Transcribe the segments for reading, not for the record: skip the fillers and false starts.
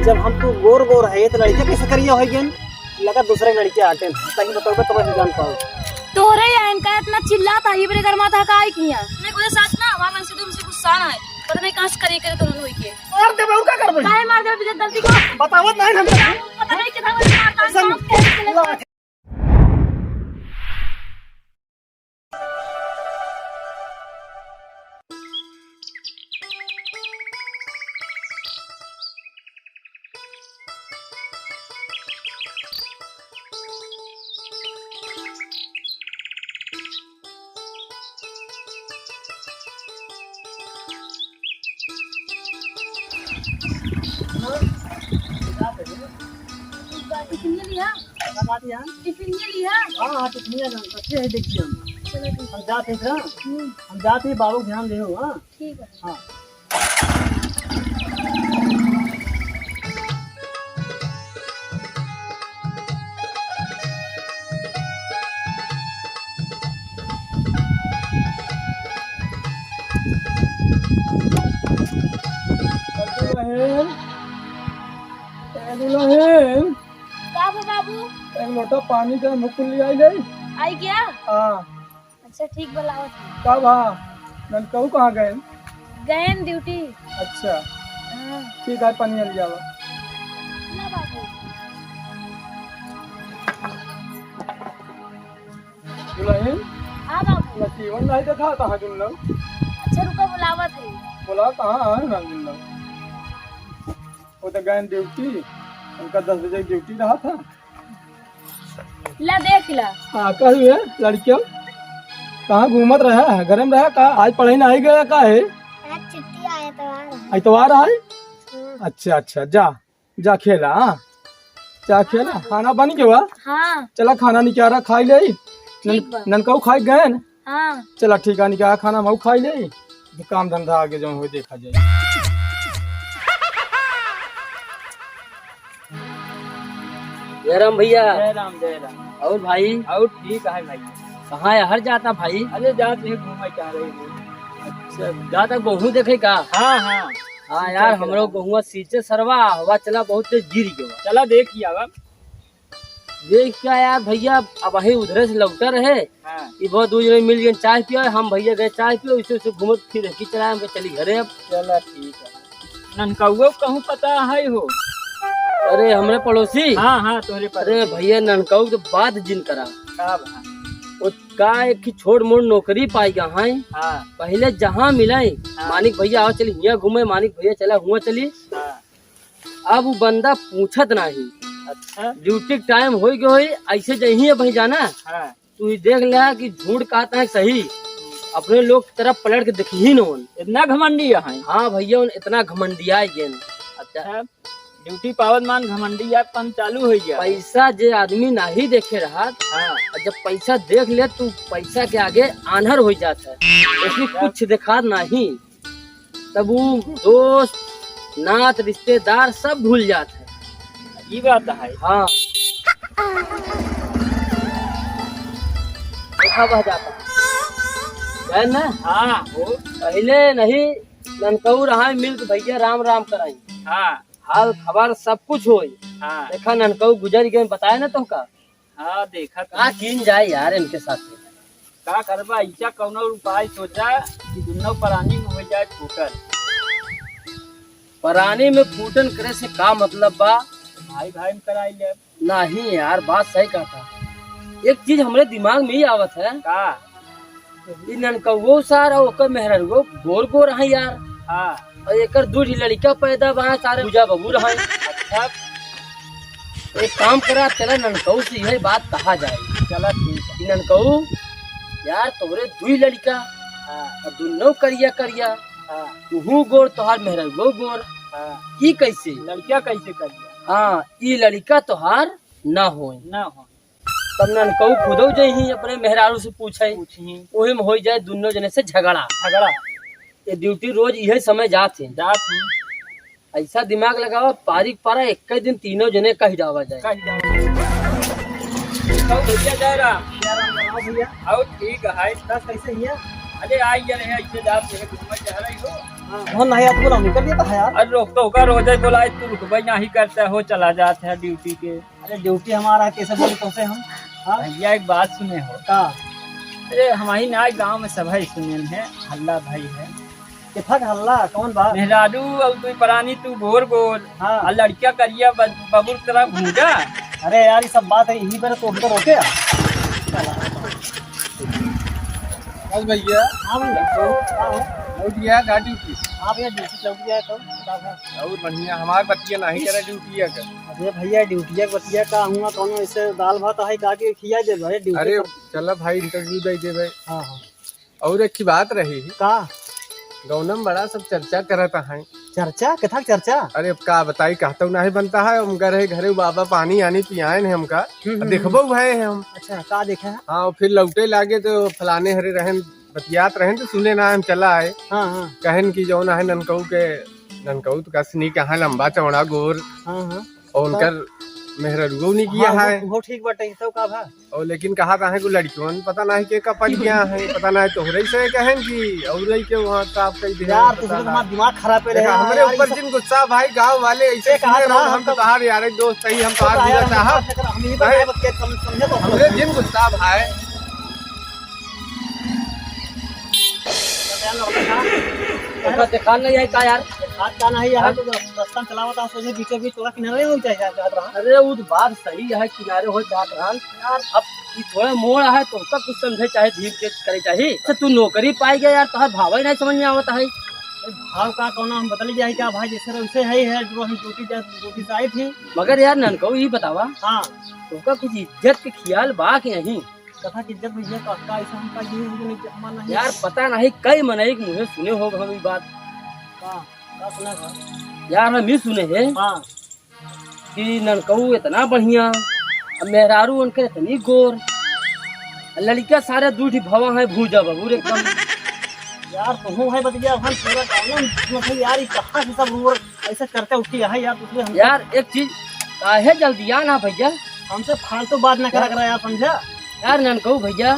जब हम तू गोर गोर है तो लड़के कैसे करिए हो गन लगा दूसरे लड़के आटे ताकि बताओगे तो बस जान पाओ तोरे यान का इतना चिल्लाता ही बरे घर माथा का आई किया नहीं कोई साथ ना वहां मन से तुमसे गुस्सा ना है पता नहीं कहां से करे करे दोनों होई के मार दे और का करबे काहे मार दे बिजत गलती को बतावत नहीं हम पता नहीं कितना मारता है टिफिन लिया टिफिन लिया हां कितनी है बच्चे है देखिए हम जाते हैं हम जाते बाबू ध्यान देओ हां ठीक है हां क्या वो बाबू एक लोटा पानी का मुकुल ले आई ले आई क्या हां अच्छा ठीक बुलावत कब हां ननकऊ कहां गए गए ड्यूटी अच्छा हां ठीक है पानी ले जावा ना बाबू दुल्हन हां बाबू लकीवन नहीं देखा कहां तुम लोग अच्छा रुको बुलावत है बोला कहां है ना तुम लोग वो तो गए ड्यूटी उनका 10 बजे ड्यूटी रहा था ला देख ला हाँ कल है लड़कियों कहाँ घूमत रहा है घर में रहा कहाँ आज पढ़ाई नहीं गया का है आज छुट्टी आया तो इतवार है अच्छा अच्छा जा जा खेला हाँ जा खेला खाना बन गया हां चला खाना निकाला खाई ले ठीक बा ननकाऊ खाई गए हां चला ठीक है निकाला खाना मऊ खाई ले काम धंधा आगे जो हो देखा जाए जय राम भैया। जय राम जय राम और भाई और ठीक है भाई कहाँ है हर जाता भाई? अरे जाते घूमा चाह रही हूँ अच्छा जाता गेहूँ देखे का? हाँ हाँ हाँ यार हमरो गेहूँ सींचे सरवा हवा चला बहुत तेज गिर गया। चला देखिए अब देख क्या यार भैया अब वही उधरे से लौटा रहे हाँ ये बहुत दूर जगह मिल गए चाय पियो हम भैया गए चाय पियो इसे घूमत फिर की चला हम चली घरे अब। चला ठीक है ननकाऊ कहूँ पता है हो अरे हमरे पड़ोसी हाँ हाँ तोरे पर अरे भैया ननकाऊ के बाद जिन करा कब वो का एक छोड़ मोड़ नौकरी पाई गा है हाँ पहले जहाँ मिले मानिक भैया आओ चली यहाँ घूमे मानिक भैया चला हुआ चली हाँ अब वो बंदा पूछत नहीं अच्छा ड्यूटी टाइम हो गई ऐसे जही भाई जाना हाँ तू देख लिया कि झूठ कहता है सही अपने लोग की तरफ पलट के देखी ही न इतना घमंडी है हाँ भैया इतना घमंडिया गेन अच्छा ड्यूटी पावत मान घमंडी यापन चालू हो गया पैसा जे आदमी नहीं देखे रहा हाँ और जब पैसा देख ले तू पैसा के आगे आन्हर हो जाता है उसमें कुछ दिखा नहीं तब वो दोस्त नात रिश्तेदार सब भूल जाते हैं ये बात है हाँ देखा बह जाता है ना हाँ वो पहले नहीं ननकऊ रहा मिल्क भैया राम राम कराई हाँ हाल खबर सब कुछ हो हाँ देखा ननकऊ गुजर गए बताया ना तुमका हाँ देखा कहा किन जाए यार इनके साथ का करबा ऐसा कौनो उपाय सोचा कि दोनों प्राणी में हो जाए फूटल पराने में फूटन करे से का मतलब बा भाई भाई में कराई ले नहीं यार बात सही कहता एक चीज हमरे दिमाग में ही आवत है का इ ननकऊ सार और ओकर मेहररुओ गोर गोर है यार हाँ और एकर दूध लड़का पैदा बा सारे पूजा बबू रहा अच्छा एक काम करा चला ननकऊ से यही बात कहा जाए चला ठीक है कि ननकऊ यार तोरे दुई लड़का हाँ और दोनों करिया करिया हाँ तू गोर तोहार मेहररुओ गोर हाँ ई कैसे लड़किया कैसे कर दिया हाँ ई लड़का तोहार ना हो ना हो तब ननकऊ खुदो जही अपने मेहरारू से पूछे पूछी वही में हो जाए दोनों जने से झगड़ा झगड़ा ये ड्यूटी रोज यही समय जाते जात ही ऐसा दिमाग लगावा पारिक पारा एक दिन तीनों जने कह जावा जाए कह जाओ भैया जा रहा भैया और ठीक है दस कैसे हिया अरे आई जा रहे ऐसे जात घूमने जा रही हो मोहन नहीं आता बोला निकल गया था यार। अरे रोक तो कर रोजे बोला तू रुकबई नहीं करता हो चला जाता है ड्यूटी के। अरे ड्यूटी हमारा है, कैसे बोले तुमसे हम? हाँ भैया एक बात सुने हो का अरे हमारी ना गांव में सभी सुने है हल्ला भाई है किथा का हल्ला कौन बात? मेहरारू और तू परानी तू गोर गोर हाँ और लड़किया करिया बबुर तरह घूंगा। अरे यार ये सब बात है यही पर तो उठकर रोके यार। बस भैया हाँ भैया ड्यूटी गाड़ी की हाँ भैया ड्यूटी चल गया तो बता। और बढ़िया हमारे बतिया नहीं करे ड्यूटी का। अरे भैया ड्यूटी बतिया का हूँ कौन ऐसे दाल भात है का के खिया दे भाई ड्यूटी। अरे चलो भाई इंटरव्यू दे दे भाई। हाँ हाँ और एक की बात रही का गौनम बड़ा सब चर्चा करता है। चर्चा कथा चर्चा? अरे अब का बताई कहता हूँ नहीं बनता है हम रहे घरे बाबा पानी आनी पियाए है हमका देखबो भय है हम। अच्छा का देखे है? हाँ फिर लौटे लागे तो फलाने हरे रहन बतियात रहन तो सुने ना हम चला आए हाँ हाँ कहन की जौन है ननकऊ तो कसनी कहाँ लंबा चौड़ा गोर हाँ हाँ और उनकर मेहररुओ नहीं किया है वो ठीक बटे तो का भा और लेकिन कहा था है को लड़कियों पता नहीं के कपट गया है पता नहीं तोहरे से कहन की और के वहाँ का आपका यार तुझे तुम्हारा दिमाग खराब है देखा हमारे ऊपर जिन गुस्सा भाई गांव वाले ऐसे कहा था हम तो बाहर यार दोस्त ही हम बाहर बुरा साहब हम ही बताए बच्चे समझे तो हमरे जिन गुस्सा भाई देखा नहीं है का यार। हाथ का नहीं है तो रास्ता चलावता सोचे बीचों बीच थोड़ा किनारे हो चाहिए याद रहा। अरे वो तो बात सही है किनारे हो जात रहा यार। अब ये थोड़ा मोड़ है तो उसका कुछ समझे चाहे धीरे के करे चाहिए। अच्छा तू नौकरी पाई गया यार तुहार भाव ही नहीं समझ में आवता है। भाव का कौन हम बदल जाए क्या भाई जैसे वैसे है जो हम ड्यूटी से आई थी। मगर यार ननको ये बतावा हाँ तुमका कुछ इज्जत के ख्याल बा कि नहीं? कथा की इज्जत भैया का ऐसा हमका ये इज्जत मानना है यार पता नहीं कई मनई के मुँह सुने हो हम ये बात। का सुना था? यार हम भी सुने हैं हाँ कि ननकऊ इतना बढ़िया मेहरारू उनके इतनी गोर लड़कियां सारे दूठी भवा है भूजा बबूर एकदम। यार तुम है बतिया हम पूरा गाँव यार ये कहाँ से सब रूर ऐसे करते उठी है यार दूसरे हम यार एक चीज काहे जल्दी ना भैया हमसे फालतू बात न करा यार समझा। यार ननकऊ भैया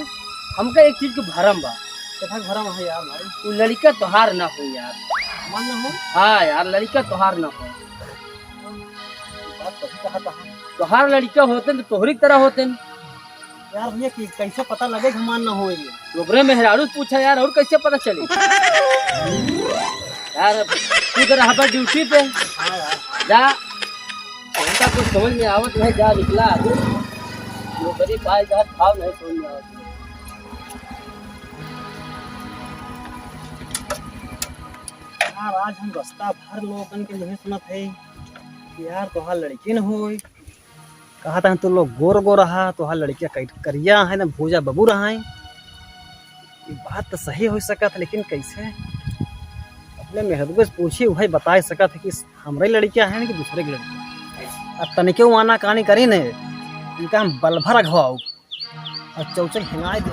हमका एक चीज के भरम बा कथा भरम है यार भाई वो लड़का तोहार ना हो यार। मन न हो हाँ यार लड़का तोहार ना हो बात कभी कहा था तोहार लड़का होते तो तोहरी तरह होते। यार भैया कि कैसे पता लगे कि मान न हो ये ओकरे मेहरारू से पूछा यार और कैसे पता चले यार तू तो रहा ड्यूटी पे हाँ यार जा उनका कुछ समझ में आवत नहीं जा निकला आगे नौकरी पाए जा भाव नहीं समझ में आवत। यार आज हम रास्ता भर लोगन के यही सुनत है कि यार तोहार लड़की न होई कहा था तो लोग गोर गोर रहा तोहार लड़कियां करिया है ना भूजा बबू रहा है। ये बात तो सही हो सकत लेकिन कैसे अपने मेहरबू से पूछी वही बता सकत है कि हमारे लड़कियां हैं कि दूसरे की लड़कियां। अब तनिके आना कहानी करी ने इनका हम बल भर घवाऊ और चौचक हिंगाए दे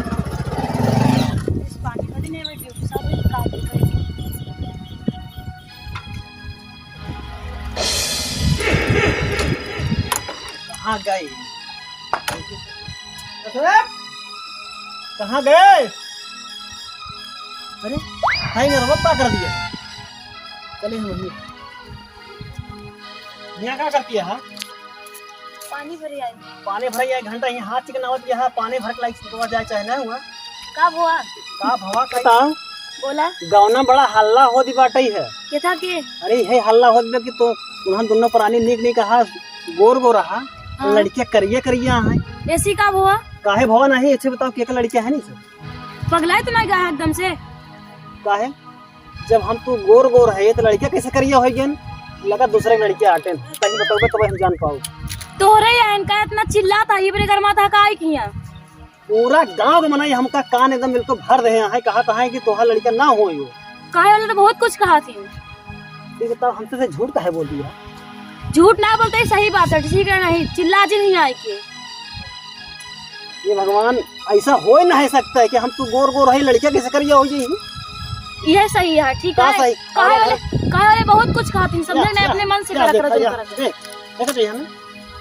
कहाँ गए कहाँ गए? अरे भाई ने रबता कर दिया। चले हम वहीं यहाँ क्या करती है? हाँ पानी भरी आई पानी भर एक घंटा यहाँ हाथ चिकनावत यहाँ पानी भर लाइक सुबह जाए चाहे ना हुआ का हुआ का भवा का बोला गावना बड़ा हल्ला हो दी बाटे है। ये था के अरे है हल्ला हो दी कि तो उन्होंने दोनों प्राणी नीक नहीं कहा गोर गो रहा हाँ। लड़कियां करिया है ऐसी का हुआ काहे भवा नहीं अच्छे बताओ क्या लड़कियां है नहीं सर पगला तो नहीं गया एकदम से काहे जब हम तू गोर गोर है तो लड़कियां कैसे करिया हो गन लगा दूसरे लड़कियां आटे कहीं बताओगे तो हम जान पाओ तोहरे यहाँ इनका इतना चिल्ला था ये घर माता का आई किया पूरा गांव के मनाई हमका कान एकदम बिल्कुल भर रहे हैं कहा है कि तोहार लड़कियां ना हो कहे वाले तो बहुत कुछ कहा थी बताओ हमसे से झूठ काहे बोल दिया झूठ ना बोलते ही सही बात है ठीक है नहीं चिल्ला जी नहीं आई के ये भगवान ऐसा हो ही नहीं सकता है कि हम तू गोर गोर है लड़कियां कैसे करिया हो जी यह सही है ठीक का है सही? कहे वाले बहुत कुछ कहा थी समझे नहीं अपने मन से क्या करा देखा करा देख देखा चाहिए हमें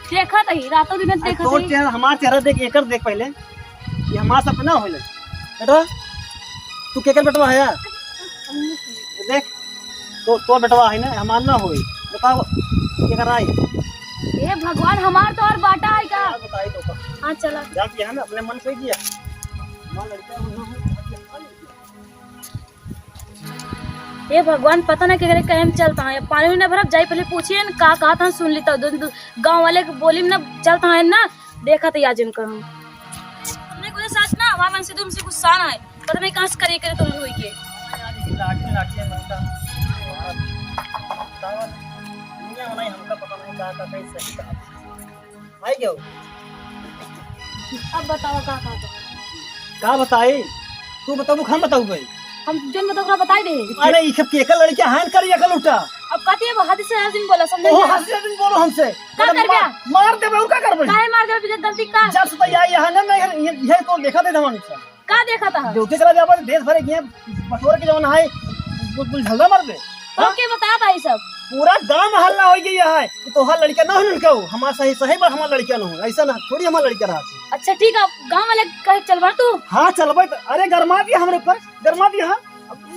देखा था रातों दिन देखा तो था चेहरा हमारा चेहरा देख एकर देख पहले ये हमारा सब ना होले बेटा तू केकर बेटवा है यार देख तो बेटवा है ना हमार ना होई बताओ क्या कराई ये भगवान हमार तो और बाटा है का। बताई तो हाँ चला। क्या किया है ना अपने मन से किया हमार लड़का होना है। ये भगवान पता ना केकरे कहम चलता है पानी में न भरब जाई पहले पूछिए न का कहा था सुन लेता गांव वाले के बोली में न चलता है ना देखा तो याद कर हमने कुछ साथ ना वहां मन से तुमसे गुस्सा ना है पता नहीं कहां से करे करे तुम हुई के लाठी लाठी मनता दुनिया में हमका पता नहीं का कैसे आई गयो अब बताओ का का बताई तू बताऊ हम बताऊ भाई हम जन बताओ बताई दे। अरे ये सब केकल लड़के हान कर या उठा अब कहती है वो हाथ से हर दिन बोला समझे ओ हंसी दिन बोलो हमसे का कर गया मार दे और का करबे काहे मार दे बिना गलती का जब से यहां यहां ना ये तो देखा दे हमन से का देखा था ड्यूटी चला जाबा देश भर के बटोर के जवन है बुल झलदा मार दे ओके बता भाई सब पूरा गांव हल्ला हो गया है तो हर लड़का ना हो लड़का हमारा सही सही बात हमारा लड़का ना हो ऐसा ना थोड़ी हमारा लड़का रहा अच्छा ठीक है गांव वाले कहे चलवा तू हां चलबे अरे गरमा दिया हमरे ऊपर गरमा दिया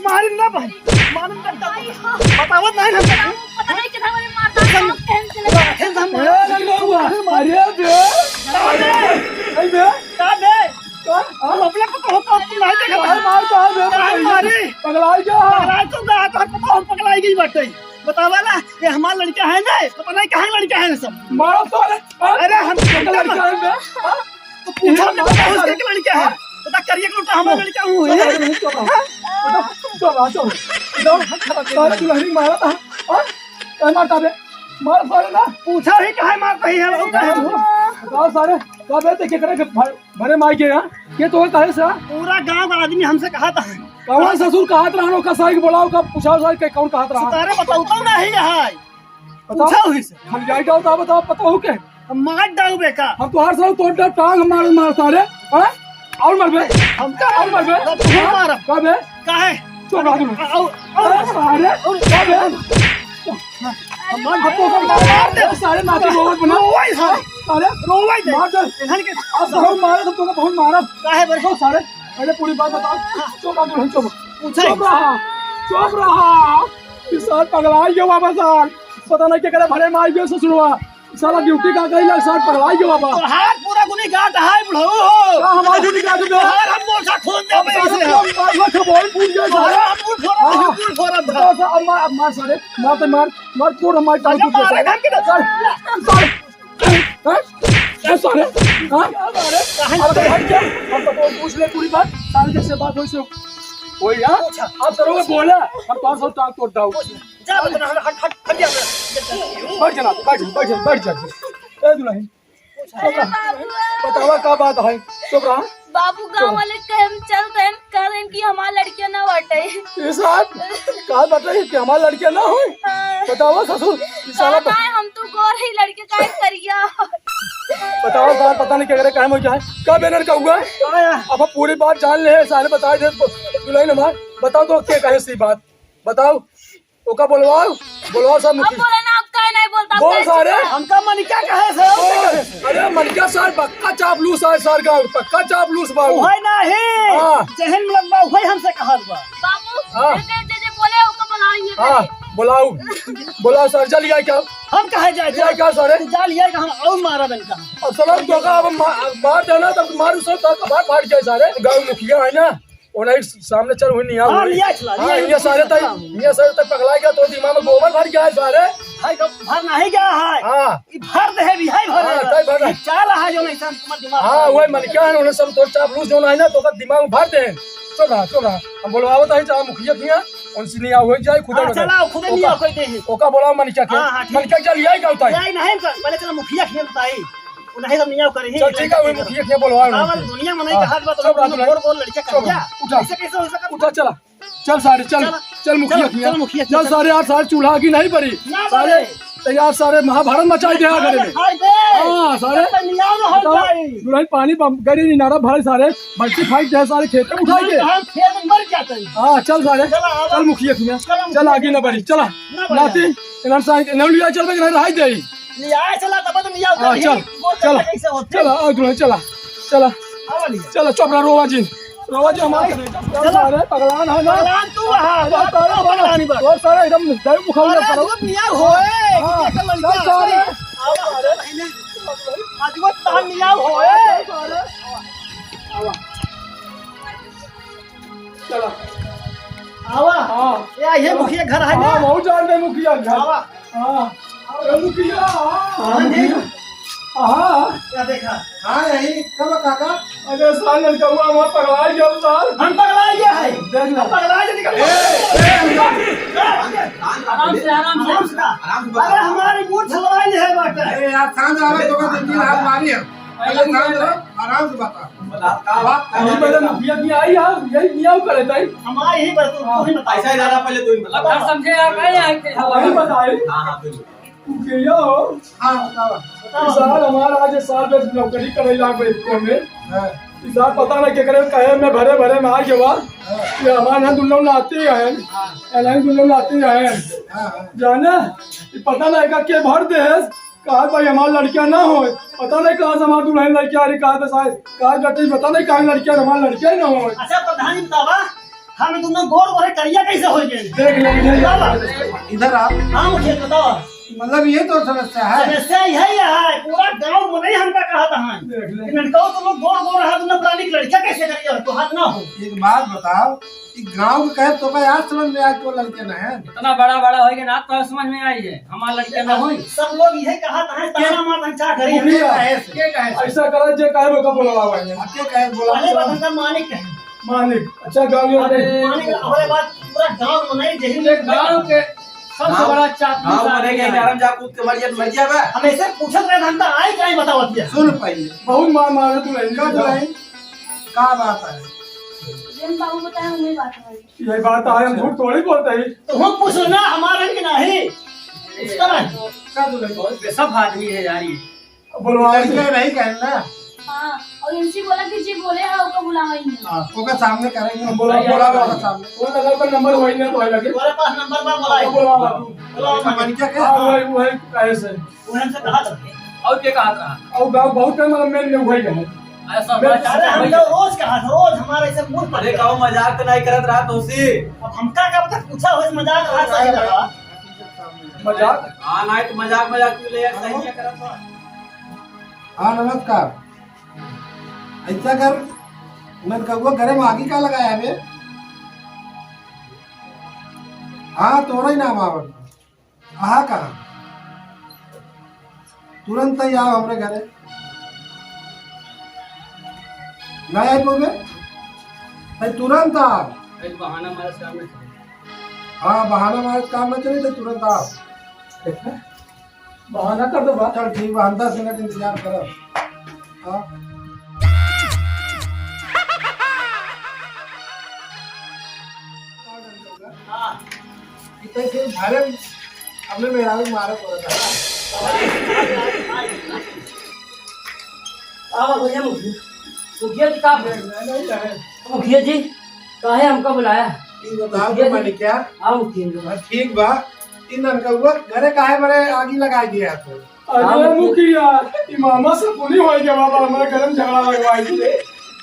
मारी ना भाई मालूम करता बतावत नहीं हम पता नहीं कितना वाले मारता है कहन चले खेल हम अरे लौआ अरे बे आई बे का दे हम अपने को तो नहीं देखा अरे मार का बे मारी पगलाई जा पगलाई तो गा तो हम पगलाई गई बाटे बतावा ना ये हमारा लड़का है ना पता नहीं कहां लड़का है सब मारो तो अरे हम लड़का है बे तो पूछा ना उसके लड़का है पता करिए कि उल्टा हमारा लड़का हूं मारा था मारता बे मार सारे ना पूछा ही कहा मारता ही है बताओ सारे कब है देखे करे भरे माई के यहाँ ये तो कहे सा पूरा गांव का आदमी हमसे कहा था कौन ससुर कहत रहनो का साई बोलाओ का पूछाओ साई के कौन कहत रहा तारे बताओ तो नहीं है बताओ पूछा हुई से हम जाई जाओ ता बताओ पता हो के हम मार डाउ बेका हम तो हर साल तोड़ टांग मार सारे हैं और मर बे हम का और मर बे तू मार कब है काहे चल रहा तू और सारे कब है हम मार दे सारे नाती रोवत बना रोवाई सारे रोवाई दे मार दे इधर के अब तो हम मारे तो बहुत मारा काहे बरे तो सारे अरे पूरी बात बताओ चुप रहा तू चुप पूछा चुप रहा इस साल पगलाई गयो बाबा साल पता नहीं क्या करे भरे मार गयो ससुरवा साला ड्यूटी का कई लाख साल पगलाई गयो बाबा तो हाथ पूरा गुनी गाट है बुढ़ऊ हो हमारा ड्यूटी का दो यार हम मोछा खोल दे पैसे मार खबोल पूछ गयो सारे हम फूल फोड़ा था अब मार सारे मार तोड़ हमारे टांग टूट मारे गया घर के सारे सारे अब तो हट जा अब तो पूछ ले पूरी बात सारे जैसे बात हो से कोई यार आप करोगे बोले हम तो सब टांग तोड़ दाऊ जा बता हट जा बैठ जा बैठ जा ए दुल्हन बतावा का बात है चुप रहा बाबू गांव वाले कहम चलते हैं करें कि हमारा लड़कियां ना बटे ये साहब कहा बताइए कि हमारा लड़कियां ना हो बतावा ससुर साला कहता है हम तो गोर ही लड़के का करिया बताओ साल पता नहीं क्या करे काहे में क्या है कब बैनर का हुआ अब पूरी बात जान ले सारे बता दे दुल्हन हमार बताओ तो क्या कहे सी बात बताओ ओका बोलवाओ सब अब मुखी बोले ना आप काहे नहीं बोलता बोल सारे हमका मन क्या कहे से अरे मनिका साल पक्का चापलूस है सर का पक्का चापलूस बाबू ओए नहीं हां जहन में लगवा ओए हमसे कहत बा बाबू हाँ। जे बोले ओका बुलाएंगे हां बुलाओ सर चलिए क्या हम कहे जाए क्या क्या सर जा लिया कि हम और मारा बन का अब सलाम तो का अब मार देना तब मारू सब तक बात फाड़ जाए सारे गांव मुखिया है ना ओने सामने चल हुई नहीं हां लिया चला हां ये सारे तक पगला गया तो दिमाग में गोबर भर गया है सारे हाय का भर नहीं गया है हां ई भर दे भी है भर हां तय भर चाल है जो नहीं सब तुम्हारा दिमाग हां वही मनिका है उन्हें सब तोड़ चापलूस जो है ना तो का दिमाग में भर दे चल रहा हम बोलवाओ तो चाहे मुखिया थिया उनसे नहीं हो जाए खुदा चला खुद नहीं आ कोई दे ओका बोलाओ मनिका के मनिका चल यही का होता है यही नहीं पहले चला मुखिया खेलता है नहीं सब नहीं करे चल ठीक है वही मुखिया के बोलवाओ हमारी दुनिया में नहीं कहा बात सब रात गोर लड़का कर दिया उठा ऐसे कैसे हो सकता उठा चल सारे चल मुखिया चल सारे यार सारे चूल्हा की नहीं पड़ी सारे तैयार सारे महाभारत मचाई दे घर में हां सारे दुल्हन पानी गरी निनारा भरे सारे बच्चे फाइट दे सारे खेत में उठाई के हम खेत में मर जाते हैं हां चल सारे चल मुखिया चल आगे ना बढ़ी चला नाती इन्हन सा इन्हन लिया चल के रह दे लिया चला तब तो लिया चल चल आ दुल्हन चला चला चला चोपड़ा रोवा जी रोज हमारे सारे पगलान है ना पगलान तू रहा चल सारे पगलानी बस और सारे एकदम दही बुखार अरे करो तू मियाँ होए हाँ, कि चल सारे आज वो तान मियाँ होए चलो आवा हाँ ये मुखिया घर है ना हाँ बहुत जानते हैं मुखिया घर आवा हाँ अरे मुखिया हाँ मुखिया हाँ क्या देखा हाँ यही कब काका अरे साल लड़का हुआ हमारा पगला गया साल हम पगला गया है देख लो पगला के निकल आराम से आराम से अरे हमारी बूथ हलवाई है बाटे अरे यार शांत रहो तो बस तीन हाथ मारी है पहले शांत रहो आराम से बता बात अभी पहले मुखिया की आई यार यही नियम करे थे हमारी ही बस तू ही बता ऐसा ज्यादा पहले तू ही बता। अब समझे आप आए आए थे वही बताए हाँ हाँ बिल्कुल। मुखिया हो हाँ बताओ इस साल हमारा आज साल बस नौकरी करे लाग को में हाँ, इस साल पता नहीं क्या करे कहे में भरे भरे में आ के बाद ये हमारे यहाँ दुल्हन लाते हैं एलाइन दुल्हन लाते हैं हाँ, जाना ये पता नहीं का के भर दे कहा भाई हमारी लड़कियां ना हो पता नहीं कहाँ से हमारी दुल्हन लड़कियां आ रही कहा शायद कहा गटी पता नहीं कहाँ लड़कियां हमारी लड़कियां ही ना हो अच्छा प्रधान जी बतावा हम दोनों गोर गोरे करिया कैसे हो गए देख लेंगे इधर आओ हाँ मुखिया बताओ मतलब ये तो समस्या है समस्या यही है पूरा गांव में नहीं हमका कहा था हाँ देख ले लड़का तुम लोग गोर गोर हाथ में प्राणी की लड़कियां कैसे करिए तो हाथ ना हो एक बात बताओ कि गांव के कहे तो क्या आज समझ में आया तो लड़के न है इतना बड़ा बड़ा होएगा ना तो समझ में आई है हमारा लड़का ना हुई सब लोग यही कहा था ताना मारना चाह करी मुखिया के कहे ऐसा करा जे कहे वो का बोला हुआ है के कहे बोला पहले बात का मालिक कहे मालिक अच्छा गाँव में मालिक हमारे बात पूरा गांव में नहीं जही गाँव के सबसे बड़ा हाँ मरे के गरम जा कूद के मर जा बे। हम ऐसे पूछत रहे हम तो आई काहे बताओ दिया सुन पहले बहुत मार मारे तू का बुलाई का बात है जिन बाबू बताया वही बात है यही बात है हम झूठ थोड़ी बोलते ही तो हम पूछो ना हमारे कि नहीं इस तरह का बुलाई बहुत बेसब आदमी है यार ये। बोलवा लड़के नहीं कहना हाँ और इनसे बोला कि जी बोले है उसको बुलावा ही नहीं हाँ ओके सामने करेंगे बोला बोला होगा सामने वो नगर का नंबर वही नहीं तो है लगे तुम्हारे पास नंबर बा बोला बोलवा तू बोला मन क्या हाँ कहे वही वही कैसे उन्होंने से कहा था और क्या कहा था और गाँव बहुत कम मतलब मेन में वही है ऐसा अरे हम तो रोज कहा था रोज हमारे ऐसे मुंह अरे पर कहो मजाक तो नहीं करत रहा तो उसी। अब हमका कब तक पूछा हो इस मजाक रहा सही लगा मजाक हाँ नहीं तो मजाक मजाक तू ले सही नहीं करत रहा। हाँ नमस्कार ऐसा कर मैं कहूँ घरे में आगे का लगाया बे हाँ तोड़ा ही नाम आवत आहा कहा तुरंत ही आओ हमारे घरे नहीं आई बोले नहीं तुरंत आओ एक बहाना हमारे सामने हाँ बहाना मारे काम में चले तो तुरंत आओ बहाना कर दो बात चल ठीक है हम 10 मिनट इंतजार करो हाँ इतने भारे हमने मेरा भी मारा पड़ा था भैया मुखिया जी का मुखिया जी काहे हमको बुलाया ये बताओ तो मैंने क्या हाँ मुखिया जी हाँ, ठीक बा इन ननकउआ घरे काहे बड़े आगी लगाई दिया तो अरे मुखिया ई मामा से पुनी हो गया बाबा हमारे घर में झगड़ा लगवाई थी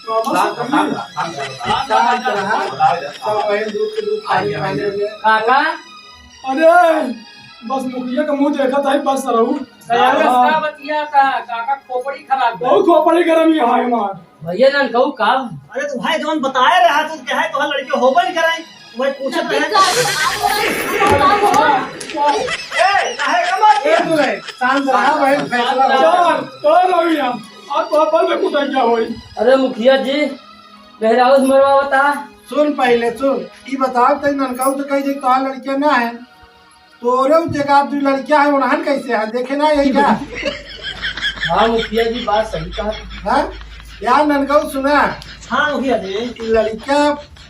मामा से पुनी सब बहन दूध के दूध पानी पानी हो गया काका अरे बस मुखिया का मुंह देखा था ही बस रहू का बतिया का काका खोपड़ी खराब बहुत खोपड़ी गरम ही है हमार भैया ना कहू का अरे तू भाई जौन बताए रहा तू क्या है तो लड़के होबे नहीं कराई वही पूछत रहे ए काहे कमत ए तू रे शांत रहा बहन फैसला हो यार कर रही हम आप तो अपन में कुछ क्या होई अरे मुखिया जी मेरा हाउस मरवा बता सुन पहले सुन ये बताओ तो ननकाऊ तो कही तो लड़कियां ना है तोरे जगह जो लड़कियां है उन्हन कैसे है देखे ना यही क्या हाँ मुखिया जी बात सही कहा हाँ यार ननकाऊ सुना हां मुखिया जी ये लड़कियां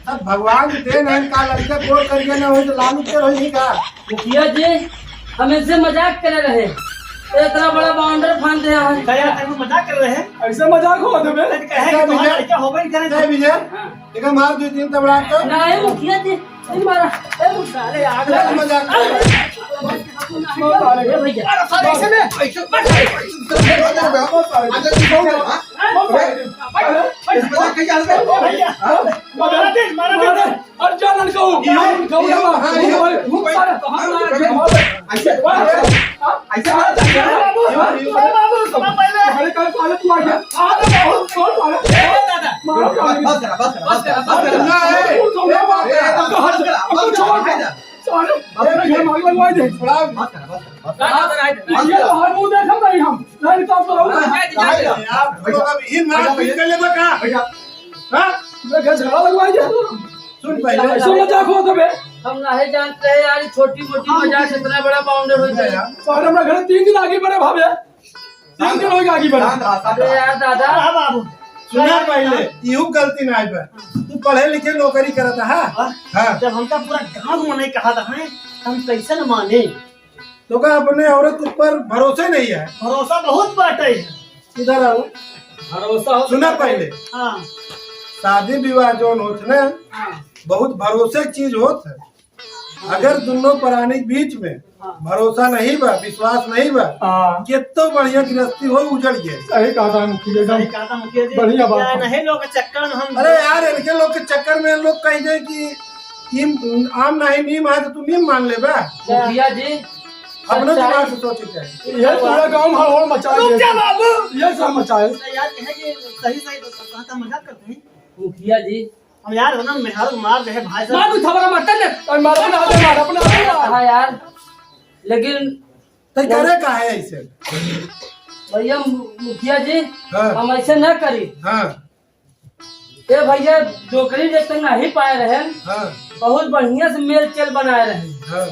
सब भगवान की देन है का लड़का गोर करिए ना हो तो लालू के रही का मुखिया जी हम इनसे मजाक करे रहे इतना बड़ा बाउंडर फान दे हम कया तू मजाक कर रहे हैं ऐसे मजाक हो देबे कहे कि तुम्हारा लड़का होबे नहीं करे जय विजय देखा मार 2-3 तबड़ा तो नहीं मुखिया जी नहीं मारा ए मुखिया अरे आग क्या मजाक कर रहे ए भैया भैया अरे बाबू अरे कल साले तू आ गया अरे बहुत छोड़ साले मारो सारे अपने घर मार लगवाए दे ये तो हर मुंह देखा नहीं हम नहीं तो आप लोग अब इन मार पीट कर ले का हां मैं घर झगड़ा लगवाए दे सुन पहले ऐसे मजाक हो तबे हम नहीं जानते हैं यार, छोटी मोटी मजाक से इतना बड़ा बाउंडर हो जाए। सारे हमरा घर 3 दिन आगे बढ़े भावे 3 दिन हो गए आगे बढ़े अरे यार दादा बाबू सुना पहले इहू गलती ना है तू पढ़े लिखे नौकरी करता है हां जब हमका पूरा गांव में नहीं कहा था हम कैसे न माने। तो का अपने औरत ऊपर भरोसे नहीं है भरोसा बहुत बाटे है। इधर आओ भरोसा हो सुना पहले हाँ शादी विवाह जोन होत ना बहुत भरोसे की चीज होत है। अगर दोनों प्राणी के बीच में भरोसा नहीं बा विश्वास नहीं बा कितो बढ़िया गृहस्थी हो उजड़ गए। सही कहा था मुखिया सही एकदम कहा था मुखिया जी। बढ़िया बात क्या है। नहीं लोग के चक्कर में हम अरे यार इनके लोग के चक्कर में लोग कह दे कि आम नहीं नीम है तो तू नीम मान ले बा मुखिया जी अपने दिमाग से सोचे चाहिए। ये पूरा गांव में हड़बड़ मचाए क्या बाबू ये सब मचाए यार कहे कि सही सही कहा था मजाक करते हैं मुखिया जी हम यार ना मेहर मार रहे भाई साहब। मार तू थबड़ा मत दे और मार अपना हाँ यार, लेकिन तो करे का है ऐसे भैया मुखिया जी हाँ। हम ऐसे न करी। हाँ ए भैया नौकरी जब तक नहीं पाए रहे हाँ बहुत बढ़िया से मेल चल बनाए रहे। हाँ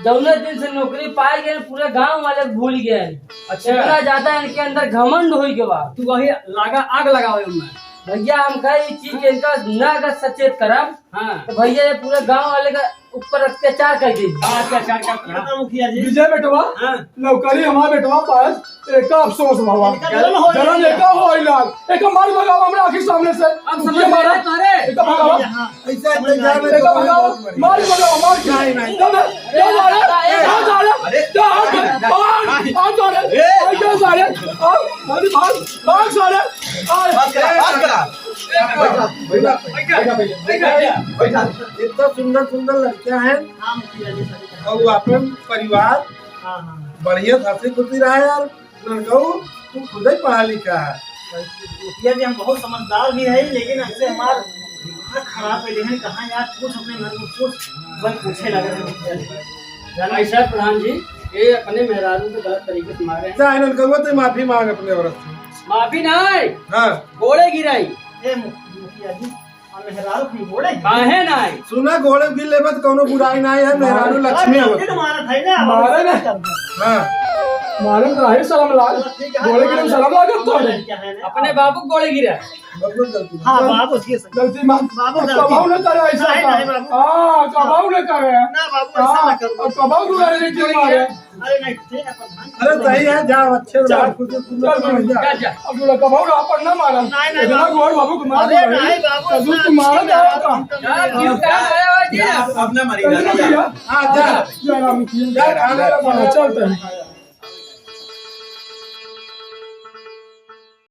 जौने दिन से नौकरी पाए गए पूरे गांव वाले भूल गए। अच्छा इतना ज्यादा इनके अंदर घमंड हो के बाद तू वही लागा आग लगावे उनमें। भैया हम कहे इस चीज के इनका न अगर सचेत करब हाँ तो भैया ये पूरे गांव वाले का ऊपर अत्याचार कर दी। अत्याचार करता है। मुखिया जी विजय बेटवा हाँ। नौकरी हमारा बेटवा पास एक अफसोस बाबा जलन हो रही जलन है। एक हो इलाज एक मार भगावा हमरा आखिर सामने से अब समझ में आया तुम्हारे? एक भगावा ऐसा इंतजार में एक भगावा मार भगावा मार नहीं, नहीं। क्या जा रहे क्या जा रहे भाग सारे इतना सुंदर सुंदर लड़कियां हैं हाँ मुखिया जी सही कहा। और वो अपन परिवार हाँ हाँ बढ़िया हंसी खुशी रहा यार लड़काऊ तू खुद ही पढ़ा लिखा है। मुखिया जी हम बहुत समझदार भी है लेकिन हमसे हमारा दिमाग खराब है। लेकिन कहाँ यार कुछ अपने घर में कुछ बस पूछे लगे थे मुखिया जी। ऐसा प्रधान जी ये अपने मेहरारू को गलत तरीके से मारे हैं। चाहे लड़काऊ तो माफी मांग अपने औरत से। माफी नहीं हाँ घोड़े गिराई ए मुखिया जी हम मेहरारू की बोले काहे नहीं सुना घोड़े भी लेबत कोनो बुराई नहीं है मेहरारू लक्ष्मी होती। मारा था ना मारे ना। हाँ मारे तो रहे शर्म लाग बोले कि तुम शर्म लागत तो क्या है ना? अपने बाबू को घोड़े गिरा। बहुत गलती हाँ बाबू उसकी गलती मान बाबू गलती। कबाऊ ने करे ऐसा नहीं, नहीं, बाबू। हाँ कबाऊ ने करे ना बाबू ऐसा ना करो। और कबाऊ को करे क्यों मारे अरे नहीं ठीक है प्रधान। अरे सही है जाओ अच्छे से रहो, खुद से तुम लोग समझ जाओ। जा जा अब जो कबाऊ ना पर ना मारा नहीं, नहीं, इतना बाबू। गोर बाबू को मार अरे नहीं बाबू तू ऐसा तू मारा ठीक है, जाएगा बाबू, जा क्यों क्या आया हुआ जी हाँ जा चलते हैं